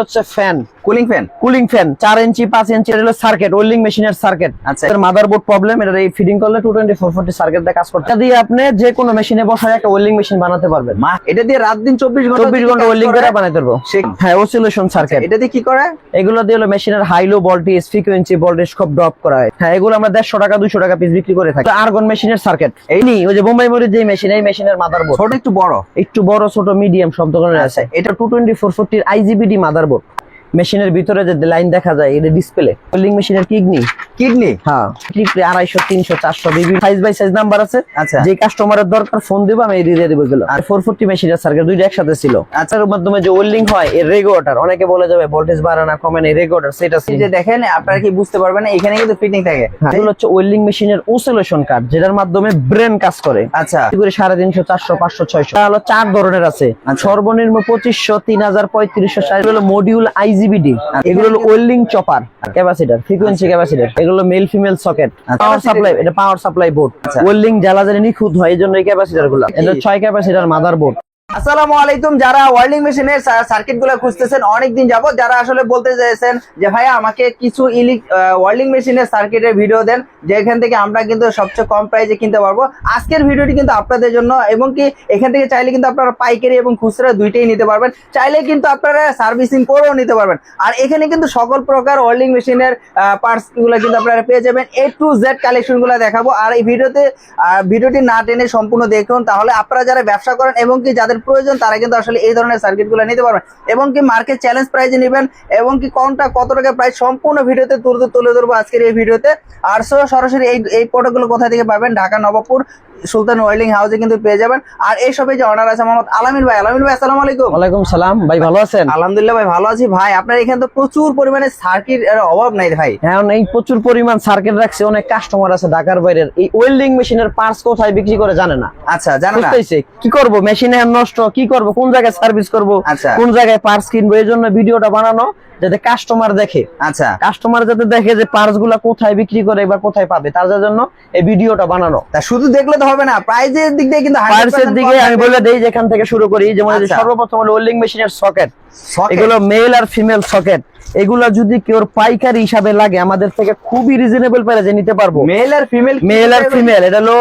হচ্ছে fan cooling fan 4 ইঞ্চি 5 ইঞ্চি এর হলো সার্কিট ওয়েল্ডিং মেশিনের সার্কিট। আচ্ছা, এর মাদারবোর্ড প্রবলেম, এটা এই ফিডিং করলে 22440 সার্কিট দিয়ে কাজ করতে। এটা দিয়ে আপনি যে কোনো মেশিনে বসায় একটা ওয়েল্ডিং মেশিন বানাতে পারবেন। এটা দিয়ে রাত দিন 24 ঘন্টা ওয়েল্ডিং করে বানাতে পারবো। হ্যাঁ, অসিলেশন সার্কিট। এটা দিয়ে কি করে? এগুলো দিয়ে হলো মেশিনের high low voltage, frequency voltage খুব ড্রপ করা হয়। হ্যাঁ, এগুলো আমরা 150 টাকা 200 টাকা পিস বিক্রি করে থাকি। আর্গন মেশিনের সার্কিট এই নি ওই যে বোম্বাই মরিচ যে মেশিন, এই মেশিনের মাদারবোর্ড ছোট একটু বড় ছোট মিডিয়াম সব ধরনের আছে। এটা 22440 IGBT মাদারবোর্ড। মেশিনের ভিতরে যে লাইন দেখা যায় এটা ডিসপ্লে। ওয়েল্ডিং মেশিনের কিডনি হ্যাঁ, কিডনি 250 300 400 বিভিন্ন সাইজ বাই সাইজ নাম্বার আছে। আচ্ছা, যে কাস্টমারের দরকার ফোন দিব, আমি দিয়ে দেব এগুলো। আর 440 মেশিনের সার্কিট দুইটা একসাথে ছিল। আচ্ছার মাধ্যমে যে ওয়েল্ডিং হয় এর রেগুলেটর, অনেকে বলে যাবে ভোল্টেজ বাড়ে না কমে না, রেগুলেটর সেটা এই যে দেখেন আপনারা কি বুঝতে পারবেন এখানে কিন্তু ফিটিং থাকে। এগুলো হচ্ছে ওয়েল্ডিং মেশিনের অসিলেশন কার্ড, যেটার মাধ্যমে ব্রেন কাজ করে। আচ্ছা, করে 350 400 500 600 হলো 4 ধরনের আছে। সর্বনিম্ন 2500 3000 3500 সাইজ হলো মডিউল IGBT। এগুলো হলো welding chopper, capacitor, frequency capacitor. এগুলো male female socket, power supply, এটা পাওয়ার সাপ্লাই বোর্ড। ওয়েল্ডিং জ্বালাজানি নিখুঁত হয় এই জন্য এই ক্যাপাসিটর গুলো। এটা 6 ক্যাপাসিটর মাদারবোর্ড। আসসালামু আলাইকুম। যারা ওয়েল্ডিং মেশিনের সার্কিট গুলো খুঁজতেছেন অনেকদিন যাবত, যারা আসলে বলতে চাইছেন যে ভাইয়া আমাকে কিছু ওয়েল্ডিং মেশিনের সার্কিটের ভিডিও দেন, যেখান থেকে আমরা কিন্তু সবচেয়ে কম প্রাইসে কিনতে পারবো। আজকের ভিডিওটি কিন্তু আপনাদের জন্য, এবং কি এখান থেকে চাইলে কিন্তু আপনারা পাইকারি এবং খুচরা দুইটাই নিতে পারবেন। চাইলে কিন্তু আপনারা সার্ভিসিং করেও নিতে পারবেন। আর এখানে কিন্তু সকল প্রকার ওয়েল্ডিং মেশিনের পার্টস গুলো কিন্তু আপনারা পেয়ে যাবেন। A to Z কালেকশন গুলো দেখাবো। আর এই ভিডিওটি না টেনে সম্পূর্ণ দেখুন, তাহলে আপনারা যারা ব্যবসা করেন এবং কি যাদের প্রয়োজন তারা কিন্তু আসলে এই ধরনের সার্কিট গুলো নিতে পারবেন, এবং কি মার্কেট চ্যালেঞ্জ প্রাইজে নেবেন, এবং কি কোনটা কত টাকা প্রাইস সম্পূর্ণ ভিডিওতে তুলে ধরবো আজকের এই ভিডিওতে। আর সরাসরি এই প্রোডাক্ট গুলো কোথা থেকে পাবেন? ঢাকা নবাবপুর সুলতান ওয়েল্ডিং হাউসে কিন্তু পেয়ে যাবেন। আর এই সবে যে অনার আছে মোহাম্মদ আলামিন ভাই। আসসালামু আলাইকুম। ওয়ালাইকুম সালাম ভাই, ভালো আছেন? আলহামদুলিল্লাহ ভাই, ভালো আছি ভাই। আপনার এখানে তো প্রচুর পরিমাণে সার্কিট এর অভাব নাই ভাই। হ্যাঁ, এই প্রচুর পরিমাণ সার্কিট রাখছে। অনেক কাস্টমার আছে ঢাকার বাইরের, এই ওয়েল্ডিং মেশিনের পার্টস কোথায় বিক্রি করে জানে না। আচ্ছা, জানা না, কি করব, মেশিনে নষ্ট, কি করব, কোন জায়গায় সার্ভিস করব, কোন জায়গায় পার্টস কিনবো। এই জন্য ভিডিওটা বানানো, যাতে কাস্টমার দেখে। আচ্ছা, কাস্টমার যাতে দেখে যে পার্টস গুলা কোথায় বিক্রি করে বা কোথায় পাবে, তার জন্য এই ভিডিওটা বানানো। তা শুধু দেখলে তো হবে না, প্রাইজের দিক দিয়ে কিন্তু প্রাইসের দিকে আমি বলে দেই যেখান থেকে শুরু করি। যেমন সর্বপ্রথম হলো ওয়েল্ডিং মেশিনের সকেট। এগুলো মেল আর ফিমেল সকেট। এগুলা যদি কেউ পাইকারি হিসাবে লাগে আমাদের থেকে খুবই রিজনেবল প্রাইসে নিতে পারবো। মেল আর ফিমেল, এটা হলো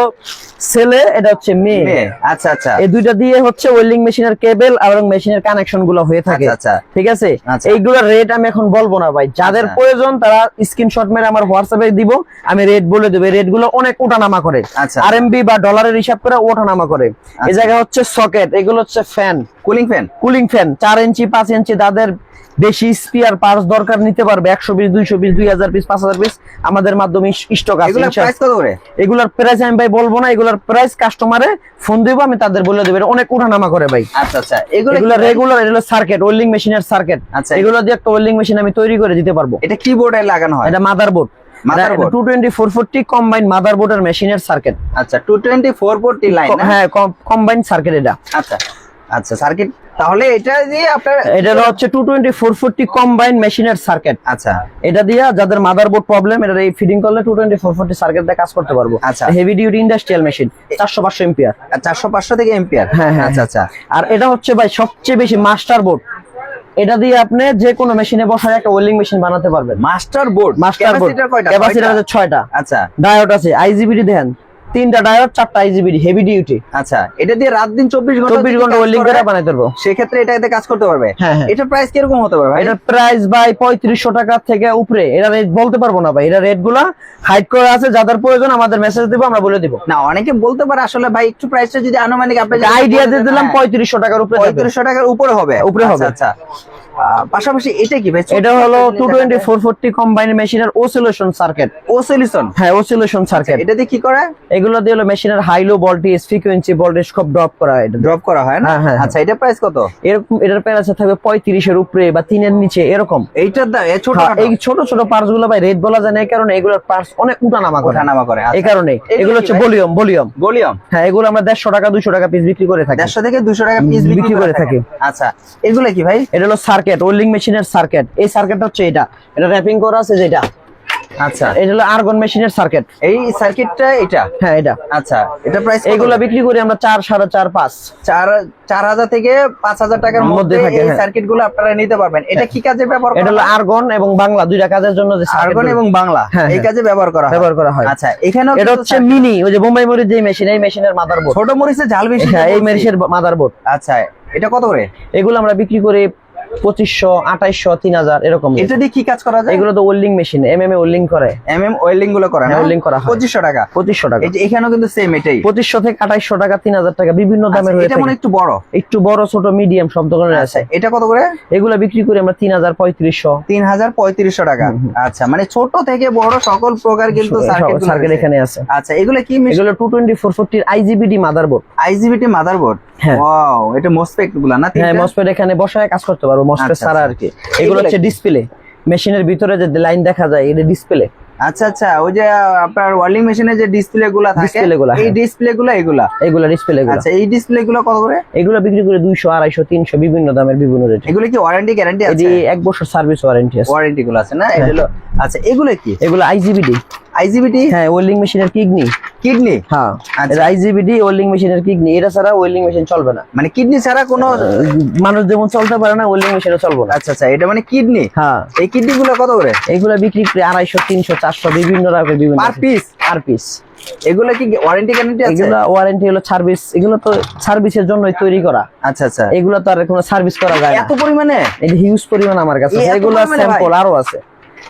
ছেলে, এটা হচ্ছে মেয়ে। আচ্ছা আচ্ছা, এই দুইটা দিয়ে হচ্ছে ওয়েল্ডিং মেশিনের কেবল আর মেশিনের কানেকশন গুলো হয়ে থাকে। আচ্ছা, ঠিক আছে। এইগুলোর রেট আমি এখন বলবো না ভাই, যাদের প্রয়োজন তারা স্ক্রিনশট মেরে আমার হোয়াটসঅ্যাপে দিব, আমি রেট বলে দেব। রেট গুলো অনেক ওঠানামা করে, RMB বা ডলারের হিসাব করে ওঠানামা করে। এই জায়গায় হচ্ছে সকেট, এগুলো হচ্ছে ফ্যান, কুলিং ফ্যান 4 ইঞ্চি 5 ইঞ্চি। তাদের বেশি স্পিয়ার পার্টস দরকার নিতে পারবে 120 200 পিস 2000 পিস 5000 পিস আমাদের মাধ্যমে স্টক আছে। এগুলার প্রাইস আমি ভাই বলবো না, এগুলার প্রাইস কাস্টমারে ফোন দিব, আমি তাদের বলে দেব। এটা অনেক ওঠানামা করে ভাই। আচ্ছা আচ্ছা, এগুলো রেগুলার, এটা সার্কিট, ওয়েল্ডিং মেশিনের সার্কিট। এগুলো দিয়ে একটা ওয়েল্ডিং মেশিন আমি তৈরি করে দিতে পারবো। এটা কিবোর্ডে লাগানো হয়, এটা মাদারবোর্ড 22440 কম্বাইন্ড মাদারবোর্ডের মেশিনের সার্কিট। আচ্ছা, 22440 লাইন, হ্যাঁ, কম্বাইন্ড সার্কিট এটা। আচ্ছা আচ্ছা, সার্কিট তাহলে এটা দিয়ে আপনার এটা হচ্ছে 22440 কম্বাইন্ড মেশিনের সার্কিট। আচ্ছা, এটা দিয়ে যাদের মাদারবোর্ড প্রবলেম, এটা এই ফিডিং করলে 22440 সার্কিট দিয়ে কাজ করতে পারবো। আচ্ছা, heavy duty industrial machine 400-500 ampere, 400-500 থেকে এম্পিয়ার। হ্যাঁ হ্যাঁ, আচ্ছা আচ্ছা। আর এটা হচ্ছে ভাই সবচেয়ে বেশি মাস্টার বোর্ড। এটা দিয়ে আপনি যে কোনো মেশিনে বসায় একটা ওয়েল্ডিং মেশিন বানাতে পারবেন। মাস্টার বোর্ড, ক্যাপাসিটর আছে 6টা। আচ্ছা, ডায়োড আছে, IGBT দেখেন 3টা ডায়োড 4টা IGBT, হেভি ডিউটি। আচ্ছা, এটা দিয়ে রাত দিন 24 ঘন্টা ওয়েল্ডিং করে বানাতে পারবো। সেক্ষেত্রে এটাতে কাজ করতে পারবে। এটা প্রাইস কিরকম হতে পারে ভাই? এটার প্রাইস ভাই 3500 টাকা থেকে উপরে। এটা রেট বলতে পারবো না ভাই, এটা রেট গুলা হাইড করা আছে। যাদের প্রয়োজন আমাদের মেসেজ দিব, আমরা বলে দিব। না, অনেকে বলতে পারে আসলে ভাই একটু প্রাইসটা যদি আনুমানিক আপনি আইডিয়া দিয়ে দিলাম 3500 টাকার উপরে, 3500 টাকার উপরে হবে। আচ্ছা, পাশাপাশি এটা কি ভাই? এটা হলো 22440 কম্বাইন্ড মেশিনের অসিলেশন সার্কিট। হ্যাঁ, অসিলেশন সার্কিট। এটা দিয়ে কি করে? এগুলো দিয়ে হলো মেশিনের high low voltage, frequency voltage খুব ড্রপ করা হয় না। আচ্ছা, এটা প্রাইস কত? এরকম এটার প্রাইস থাকবে 35 এর উপরে বা 3 এর নিচে এরকম। এইটার দাম এই ছোট ছোট পার্টস গুলো ভাই রেট বলা যায় না, এই কারণে এগুলোর পার্টস অনেক উঠানামা করে। এই কারণে এগুলো হচ্ছে ভলিউম। হ্যাঁ, এগুলো আমরা 150 টাকা 200 টাকা পিস বিক্রি করে থাকি। 150 থেকে 200 টাকা পিস বিক্রি করে থাকি। আচ্ছা, এগুলো কি ভাই? এটা হলো সার্কিট, ওয়েল্ডিং মেশিনের সার্কিট। এই সার্কিটটা হচ্ছে এটা র্যাপিং করা আছে যেটা। আচ্ছা, এটা হলো আর্গন মেশিনের সার্কিট। এই সার্কিটটা এটা? হ্যাঁ এটা। আচ্ছা, এটা প্রাইস এগুলা বিক্রি করি আমরা 4, 4.5, 5, 4000 থেকে 5000 টাকার মধ্যে থাকে, এই হ্যাঁ। সার্কিট গুলো আপনারা নিতে পারবেন। এটা কি কাজে ব্যবহার করা এটা হলো হয়? আর্গন এবং বাংলা দুইটা কাজের জন্য যে আর্গন এবং বাংলা হ্যাঁ, এই কাজে ব্যবহার করা হয়। আচ্ছা, এখানেও এটা হচ্ছে মিনি, ওই যে বোম্বাই মরিচ যে মেশিন, এই মেশিনের মাদারবোর্ড। ছোট মরিচের ঝাল মেশিন, হ্যাঁ এই মেশিনের মাদারবোর্ড। আচ্ছা, এটা কত করে? এগুলো আমরা বিক্রি করি 2500, 2800, 3000 এরকম। এটা দিয়ে কি কাজ করা যায়? এগুলো তো ওয়েল্ডিং মেশিন, এমএম এ ওয়েল্ডিং করে। ওয়েল্ডিং গুলো করে না? ওয়েল্ডিং করা হয়। 2500 টাকা। 2500 টাকা। এই যে এখানেও কিন্তু সেম এটাই 2500 থেকে 2800 টাকা, 3000 টাকা, বিভিন্ন দামের হয়ে এটা থাকে। মানে একটু বড়, একটু বড়, ছোট, মিডিয়াম সব ধরনের আছে। এটা কত করে? এগুলা বিক্রি করি আমরা 3000, 3500। 3500 টাকা। আচ্ছা, মানে ছোট থেকে বড় সকল প্রকার কিন্তু সার্কিট এখানে আছে। আচ্ছা, এগুলো কি? এগুলো 22440 আইজিবিডি মাদারবোর্ড। আইজিবিটি মাদারবোর্ড। হ্যাঁ। ওয়াও, এটা মসফেট গুলা না? হ্যাঁ, মসফেট এখানে বসায় কাজ করতে পারবো, মসফেট আচ্ছা, ছাড়া আর কি। এগুলো হচ্ছে ডিসপ্লে, মেশিনের ভিতরে যে লাইন দেখা যায় এটা ডিসপ্লে। আচ্ছা আচ্ছা, ওই যে আপনার ওয়েল্ডিং মেশিনে যে ডিসপ্লে গুলা থাকে, ডিসপ্লে গুলা, এই হ্যাঁ। ডিসপ্লে গুলা এগুলা ডিসপ্লে গুলা। আচ্ছা, এই ডিসপ্লে গুলো কত করে? এগুলো বিক্রি করে 200, 250, 300 বিভিন্ন দামের বিভিন্ন রেট। এগুলো কি ওয়ারেন্টি গ্যারান্টি এই আছে? যে 1 বছর সার্ভিস ওয়ারেন্টি আছে। ওয়ারেন্টি গুলো আছে না? এগুলো আচ্ছা, এগুলো কি? এগুলো আইজিবিডি। আইজিবিটি? হ্যাঁ, ওয়েল্ডিং মেশিনের কিডনি। কিডনি? হ্যাঁ, আচ্ছা। আইজিবিডি ওয়েল্ডিং মেশিনের কিডনি। এটা ছাড়া ওয়েল্ডিং মেশিন চলবে না। মানে কিডনি ছাড়া কোনো মানুষ যেমন চলতে পারে না, ওয়েল্ডিং মেশিনও চলবে না। আচ্ছা আচ্ছা, এটা মানে কিডনি। হ্যাঁ, এই কিডনি গুলো কত করে? এগুলো বিক্রি করে 250, 300, 400 বিভিন্ন রকমের বিভিন্ন পার পিস? Per piece. এগুলো কি ওয়ারেন্টি গ্যারান্টি আছে? এগুলো ওয়ারেন্টি হলো সার্ভিস, এগুলো তো সার্ভিসের জন্যই তৈরি করা। আচ্ছা আচ্ছা, এগুলো তো আর কোনো সার্ভিস করা যায় না এত পরিমাণে? এটা হিউজ পরিমাণ আমার কাছে। এত এগুলো পরিমাণে স্যাম্পল আরো আছে।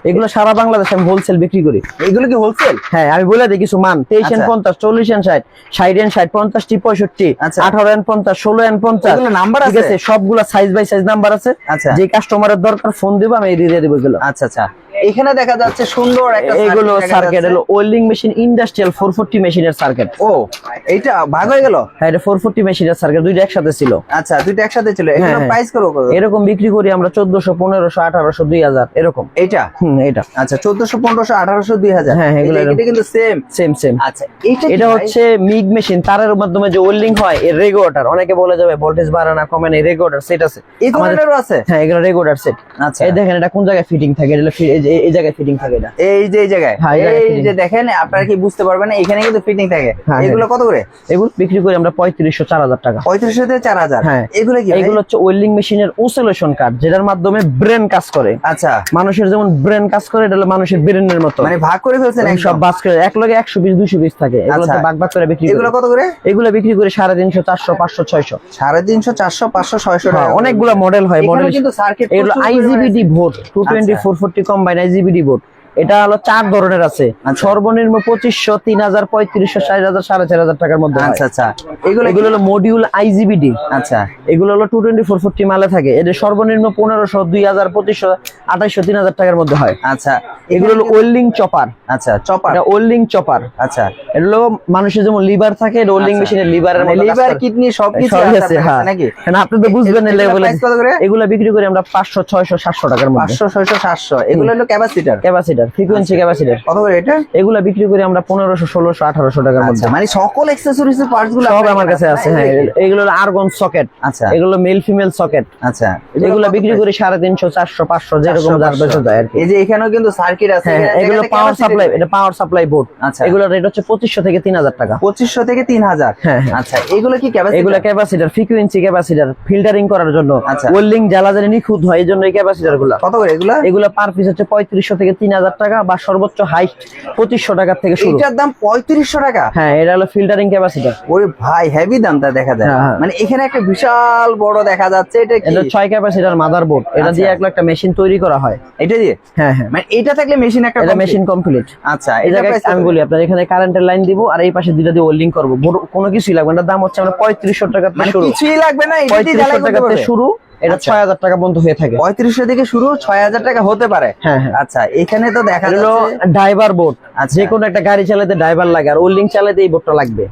এগুলো সারা বাংলাদেশে আমি হোলসেল বিক্রি করি। এগুলো কি হোলসেল? হ্যাঁ, আমি বলে দিই কিছু মান। 23 আচ্ছা। 50, 40 60, 60 60, 50 65, আচ্ছা। 18 50, 16 50। এগুলো নাম্বার ঠিক আছে? আছে, সবগুলা সাইজ বাই সাইজ নাম্বার আছে। আচ্ছা। যে কাস্টমারের দরকার ফোন দিব, আমি দিয়ে দেব এগুলো। আচ্ছা আচ্ছা, এখানে দেখা যাচ্ছে সুন্দর একটা এগুলো সার্কিট দেখা সার্কিট যাচ্ছে। হলো ওয়েল্ডিং মেশিন ইন্ডাস্ট্রিয়াল 440 মেশিনের সার্কিট। ও, এইটা ভাগ হয়ে গেল? হ্যাঁ, এটা 440 মেশিনের সার্কিট, দুইটা একসাথে ছিল। আচ্ছা, দুইটা একসাথে ছিল। এগুলো হ্যাঁ, প্রাইস কত? এরকম বিক্রি করি আমরা 1400, 1500, 1800, 2000 এরকম। এইটা? এটা। আচ্ছা, 1400, 1500, 1800, 2000। হ্যাঁ, এগুলো এটা কিন্তু সেম সেম। আচ্ছা, এইটা এটা হচ্ছে মিগ মেশিন, তারের মাধ্যমে যে ওয়েল্ডিং হয়, এর রেগুলেটর। অনেকে বলে যাবে ভোল্টেজ বাড়ে না, কমে না, রেগুলেটর সেট আছে। এই ধরনেরও আছে? হ্যাঁ, এগুলো রেগুলেটর সেট। আচ্ছা, এই দেখেন এটা কোন জায়গায় ফিটিং থাকে, এটা এই জায়গায় ফিটিং থাকে। এটা এই যে এই জায়গায়, হ্যাঁ, এই জায়গায় এই fitting। যে দেখেন, আপনারা কি বুঝতে পারবেন না, এখানে কিন্তু ফিটিং থাকে। হ্যাঁ, এগুলো কত করে? এগুলো বিক্রি করি আমরা 3500, 4000 টাকা। 3500 থেকে 4000। হ্যাঁ, এগুলো কি? এগুলো হচ্ছে ওয়েল্ডিং মেশিনের ওসিলেশন কার্ড, যেটার মাধ্যমে ব্রেন কাজ করে। আচ্ছা, মানুষের যেমন ব্রেন কাজ করে, এটা হলো মানুষের ব্রেনের মতো। মানে ভাগ করে ফেলছেন সব একদম? বাস করে এক লগে 100 পিস 200 পিস থাকে। এগুলো আচ্ছা। ভাগ ভাগ করে বিক্রি করি। এগুলো কত করে? এগুলো বিক্রি করে 350, 400, 500, 600। 350, 400, 500, 600 হ্যাঁ, টাকা। অনেকগুলো মডেল হয়। এখানে মডেল কিন্তু সার্কিট এগুলো আইজিবিডি বোর্ড 220 440 কম্বাইন আইজিবিডি বোর্ড। এটা হলো 4 ধরনের আছে। আচ্ছা। সর্বনিম্ন 2500, 3000, 3500, 4000, 4500 টাকার মধ্যে হয়। আচ্ছা আচ্ছা, এগুলো এগুলো হলো মডিউল আইজিবিডি। আচ্ছা, এগুলো হলো 220 440 মালে থাকে। এদের সর্বনিম্ন 1500, 2000, 2500, 2800, 3000 টাকার মধ্যে হয়। আচ্ছা, এগুলো হলো ওয়েল্ডিং চপার। আচ্ছা, চপার। এটা ওয়েল্ডিং চপার। আচ্ছা, এটা হলো মানুষের যেমন লিভার থাকে, এটা ওয়েল্ডিং মেশিনের লিভারের মতো লিভার, কিডনি সবকিছু সবই আছে আছে, আপনার হ্যাঁ। কাছে নাকি? না, আপনি তো বুঝবেন না এগুলো লেভেল। price কত করে? এগুলো বিক্রি করি আমরা 500, 600, 700 টাকার মধ্যে। 500, 600, 700। এগুলো হলো ক্যাপাসিটর। Capacitor, frequency capacitor. কত করে এটা? এগুলো বিক্রি করি আমরা 1500, 1600, 1800 টাকার মধ্যে। আচ্ছা, মানে সকল অ্যাকসেসরিজ এর পার্টস গুলো সব আপনার আমার কাছে আছে। হ্যাঁ, এগুলো হলো আর্গন সকেট। আচ্ছা এগুলো মেল ফিমেল সকেট। আচ্ছা, এগুলো কত বিক্রি price? করি 350, 400, 500 যেরকম যার বেচা যায় আর কি। এই যে এখানেও কিন্তু সার্কিট আছে। হ্যাঁ, এগুলো পাওয়ার সাপ্লাই, এটা পাওয়ার সাপ্লাই বোর্ড। আচ্ছা, এগুলো রেট হচ্ছে 2500 থেকে 3000 টাকা। 2500 থেকে 3000। হ্যাঁ, হ্যাঁ। আচ্ছা, এগুলো কি ক্যাপাসিটর? এগুলো ক্যাপাসিটর, ফ্রিকোয়েন্সি ক্যাপাসিটর, ফিল্টারিং করার জন্য। আচ্ছা। ওয়েল্ডিং জ্বালা জানি নিখুঁত হয়, এই জন্য এই ক্যাপাসিটর গুলো। কত করে এগুলো? এগুলো পার পিস হচ্ছে 3500 থেকে 3000 টাকা, বা সর্বোচ্চ হাইট 2500 টাকা থেকে শুরু। এটার দাম 3500 টাকা? হ্যাঁ, এটা হলো ফিল্টারিং ক্যাপাসিটর। ওরে ভাই, হেভি দামটা দেখা যায়। হ্যাঁ, হ্যাঁ। মানে এখানে একটা বিশাল বড় দেখা যাচ্ছে, এটা কি? এটা 6 ক্যাপাসিটর মাদারবোর্ড। এটা দিয়ে আচ্ছা। একটা মেশিন তৈরি করা হয়। এটা দিয়ে? হ্যাঁ, হ্যাঁ। মানে এটা থাকলে মেশিন একটা এটা complete? Machine complete. আচ্ছা, এই এটা জায়গায় price কত? আমি বলি আপনার, এখানে কারেন্টের লাইন দিব, আর এই পাশে দুইটা দিয়ে ওয়েল্ডিং করব। কোনো কিছুই লাগবে না। দাম হচ্ছে আমরা 3500 টাকা থেকে মানে শুরু। কিছুই লাগবে না, এটা দিয়ে 3500 জ্বালাই করতে টাকা থেকে পারবে? শুরু। এটা আচ্ছা। 6000 টাকা পর্যন্ত হয়ে থাকে। 3500 থেকে শুরু, 6000 টাকা হতে পারে। হ্যাঁ, হ্যাঁ। আচ্ছা, এখানে তো দেখা এটা হলো যাচ্ছে ড্রাইভার বোর্ড। আচ্ছা। যে কোনো একটা গাড়ি চালাতে ড্রাইভার লাগে, আর ওয়েল্ডিং চালাতে এই বোর্ডটা লাগবে।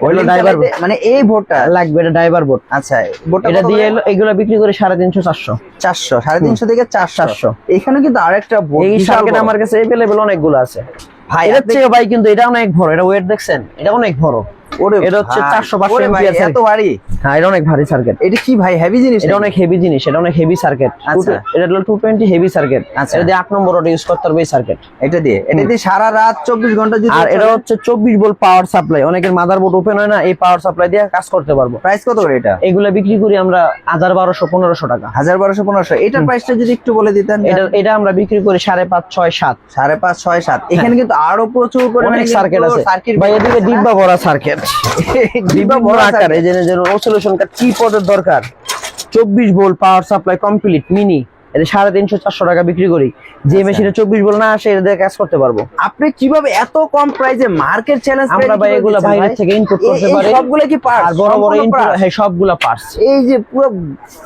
ওইগুলো ড্রাইভার বোর্ড মানে এই বোর্ডটা লাগবে, এটা ড্রাইভার বোর্ড। আচ্ছা, বোর্ডটা এটা দিয়ে এগুলো বিক্রি করে 350, 400। 400, 350 থেকে 400। 400। এখানে কিন্তু আরেকটা বোর্ড, এই বিশাল সার্কিট বড়। আমার কাছে अवेलेबल অনেকগুলো আছে। ভাই এর থেকে ভাই কিন্তু এটা অনেক বড়, এটা ওয়েট দেখছেন, এটা অনেক বড়। এটা হচ্ছে 400-500 এমপিআর এত ভারী। হ্যাঁ, এটা অনেক ভারী সার্কিট। এটা কি ভাই হেভি জিনিস? এটা অনেক হেভি জিনিস, এটা অনেক হেভি সার্কিট। আচ্ছা। এটা হলো 220 হেভি সার্কিট। এটা দিয়ে 8 নম্বর রড ইউজ করতে পারবে এই সার্কিট। এটা দিয়ে সারা রাত 24 ঘন্টা যদি। আর এটা হচ্ছে 24 ভোল্ট পাওয়ার সাপ্লাই। অনেকের মাদারবোর্ড ওপেন হয় না, এই পাওয়ার সাপ্লাই দিয়ে কাজ করতে পারবো। প্রাইস কত করে এটা? এগুলা বিক্রি করি আমরা 1200-1500 টাকা। 1200-1500। এটার প্রাইসটা যদি একটু বলে দিতেন। এটা আমরা বিক্রি করি 5.5, 6, 7। 5.5, 6, 7। এখানে কিন্তু আরো প্রচুর পরিমাণে সার্কিট আছে ভাই। এদিকে ডিব্বা ভরা সার্কিট, ডিব্বা ভরা আকার। এই যে অসিলেশন কাট কি পদের দরকার, 24 volt power supply complete mini. এটা 350-400 টাকা বিক্রি করি। যে মেশিনে 24 ভোল্ট না আসে, এটা দিয়ে কাজ করতে পারবো। আপনি কিভাবে এত কম প্রাইসে মার্কেট চ্যালেঞ্জ? আমরা ভাই এগুলা বাইরে থেকে ইনপুট করতে পারি। সবগুলা কি পার্টস? আর বড় বড় ইনপুট, হ্যাঁ সবগুলা পার্টস। এই যে পুরো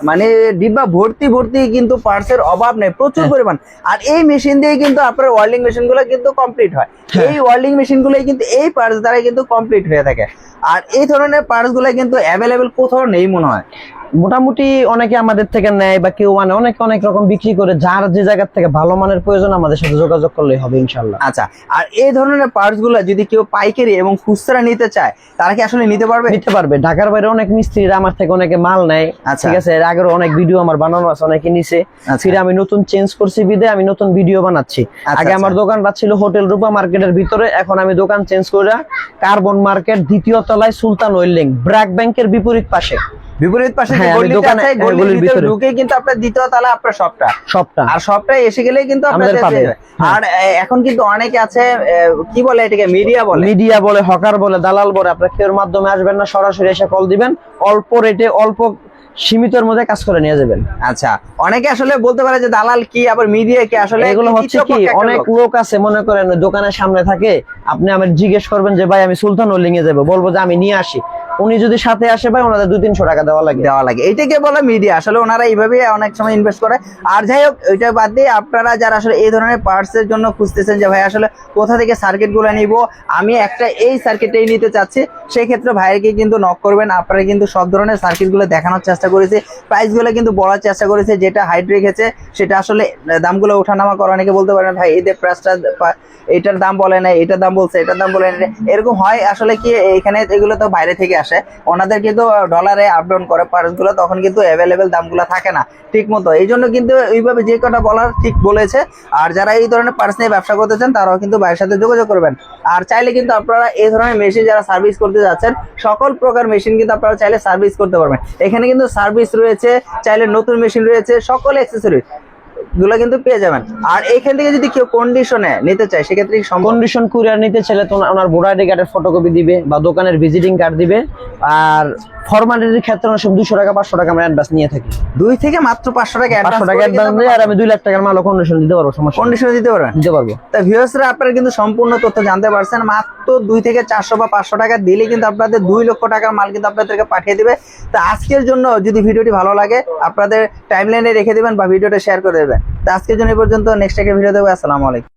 মানে ডিব্বা ভর্তি ভর্তি কিন্তু পার্টসের অভাব নেই, প্রচুর পরিমাণ। আর এই মেশিন দিয়ে কিন্তু আপনার ওয়েল্ডিং মেশিনগুলো কিন্তু কমপ্লিট হয়। এই ওয়েল্ডিং মেশিনগুলোই কিন্তু এই পার্টস দ্বারা কিন্তু কমপ্লিট হয়ে থাকে। আর এই ধরনের পার্টসগুলো কিন্তু অ্যাভেলেবেল কোথাও নেই মনে হয়। মোটামুটি অনেকে আমাদের থেকে নেয় বা কেউ মানে অনেক রকম বিক্রি করে। যার যে জায়গা থেকে ভালো মানের প্রয়োজন আমাদের সাথে যোগাযোগ করলেই হবে ইনশাআল্লাহ। আচ্ছা, আর এই ধরনের পার্টস গুলো যদি কেউ পাইকারি এবং খুচরা নিতে চায়, তারা কি আসলে নিতে পারবে? নিতে পারবে। ঢাকার বাইরে অনেক মিস্ত্রিরা আমার থেকে অনেকে মাল নেয়। ঠিক আছে, এর আগের অনেক ভিডিও আমার বানানো আছে, অনেকে নিছে। ফিরে আমি নতুন চেঞ্জ করছি বিদে আমি নতুন ভিডিও বানাচ্ছি। আগে আমার দোকানটা ছিল হোটেল রূপা মার্কেটের ভিতরে, এখন আমি দোকান চেঞ্জ করে কার্বন মার্কেট 2য় তলায় সুলতান ওয়েল্ডিং ব্র্যাক ব্যাংকের বিপরীত পাশে যে গলিটা আছে, গলির ভিতরে ঢুকে কিন্তু আপনার 2য় তলা আপনার শপটা। আর শপটা এসে গেলেই কিন্তু আপনাদের পাবে। আর এখন কিন্তু অনেকে আছে কি বলে এটাকে, মিডিয়া বলে, হকার বলে, দালাল বলে। আপনারা কেউর মাধ্যমে আসবেন না, সরাসরি এসে কল দিবেন, অল্প রেটে অল্প সীমিতের মধ্যে কাজ করে নিয়ে যাবেন। আচ্ছা, অনেকে আসলে বলতে পারে যে দালাল কি আবার মিডিয়া কি, আসলে এগুলো হচ্ছে কি, অনেক লোক আছে মনে করেন দোকানের সামনে থাকে, আপনি আমার জিজ্ঞেস করবেন যে ভাই আমি সুলতান ওয়েল্ডিং এ যাবো, বলবো যে আমি নিয়ে আসি। উনি যদি সাথে আসে ভাই, ওনাদের 200-300 টাকা দেওয়া লাগে। এইটাকে বলে মিডিয়া। আসলে ওনারা এইভাবে অনেক সময় ইনভেস্ট করে। আর যাই হোক, ওইটা বাদ দিয়ে আপনারা যারা আসলে এই ধরনের পার্টস এর জন্য খুঁজতেছেন যে ভাই আসলে কোথা থেকে সার্কিট গুলো নিব, আমি একটা এই সার্কিটটাই নিতে চাচ্ছি, সেই ক্ষেত্রে ভাইকে কিন্তু নক করবেন। আপনারা কিন্তু সব ধরনের সার্কিট গুলো দেখানোর চেষ্টা করেছে, প্রাইস গুলো কিন্তু বলার চেষ্টা করেছে। যেটা হাইট রেখেছে সেটা আসলে দামগুলো ওঠানামা করা। অনেকে বলতে পারেন ভাই এদের প্রাইসটা, এটার দাম বলে না, এটার দাম বলছে, এটার দাম বলে না, এরকম হয়। আসলে কি এখানে এগুলো তো বাইরে থেকে আসে, ওনাদের কিন্তু ডলারে আপ ডাউন করে পার্টস গুলো, তখন কিন্তু অ্যাভেলেবেল দামগুলো থাকে না ঠিক মতো। এই জন্য কিন্তু এইভাবে যে কটা বলার ঠিক বলেছে। আর যারা এই ধরনের পার্টস নিয়ে ব্যবসা করতে চান, তারাও কিন্তু ভাইয়ের সাথে যোগাযোগ করবেন। আর চাইলে কিন্তু আপনারা এই ধরনের মেশিন যারা সার্ভিস করতে যাচ্ছেন, সকল প্রকার মেশিন কিন্তু আপনারা চাইলে সার্ভিস করতে পারবেন। এখানে কিন্তু সার্ভিস রয়েছে, চাইলে নতুন মেশিন রয়েছে, সকল অ্যাক্সেসরিজ গুলো কিন্তু পেয়ে যাবেন। আর এইখান থেকে যদি কেউ কন্ডিশনে নিতে চায়, সেক্ষেত্রে কন্ডিশন কুরিয়ার নিতে চাইলে তো ওনার ভোটার আইডি কার্ডের ফটোকপি দিবে বা দোকানের ভিজিটিং কার্ড দিবে। আর ফরমালিটির ক্ষেত্রে অনেক 200 টাকা 500 টাকা আমরা অ্যাডভান্স নিয়ে থাকি। 2 থেকে মাত্র 500 টাকা অ্যাডভান্স দিয়ে, আর আমি 2 লাখ টাকার মাল কন্ডিশন দিতে পারবো। সমস্যা, কন্ডিশন দিতে পারবো। তা ভিউয়ার্সরা আপনারা কিন্তু সম্পূর্ণ তথ্য জানতে পারছেন। মাত্র 2 থেকে 400 বা 500 টাকা দিলে কিন্তু আপনাদের 2 লক্ষ টাকার মাল কিন্তু আপনাদেরকে পাঠিয়ে দিবে। তা আজকের জন্য যদি ভিডিওটি ভালো লাগে, আপনাদের টাইমলাইনে রেখে দিবেন বা ভিডিওটা শেয়ার করে দেবেন। তা আজকের জন্য এই পর্যন্ত। নেক্সট একটা ভিডিও দেবো। আসসালামু আলাইকুম।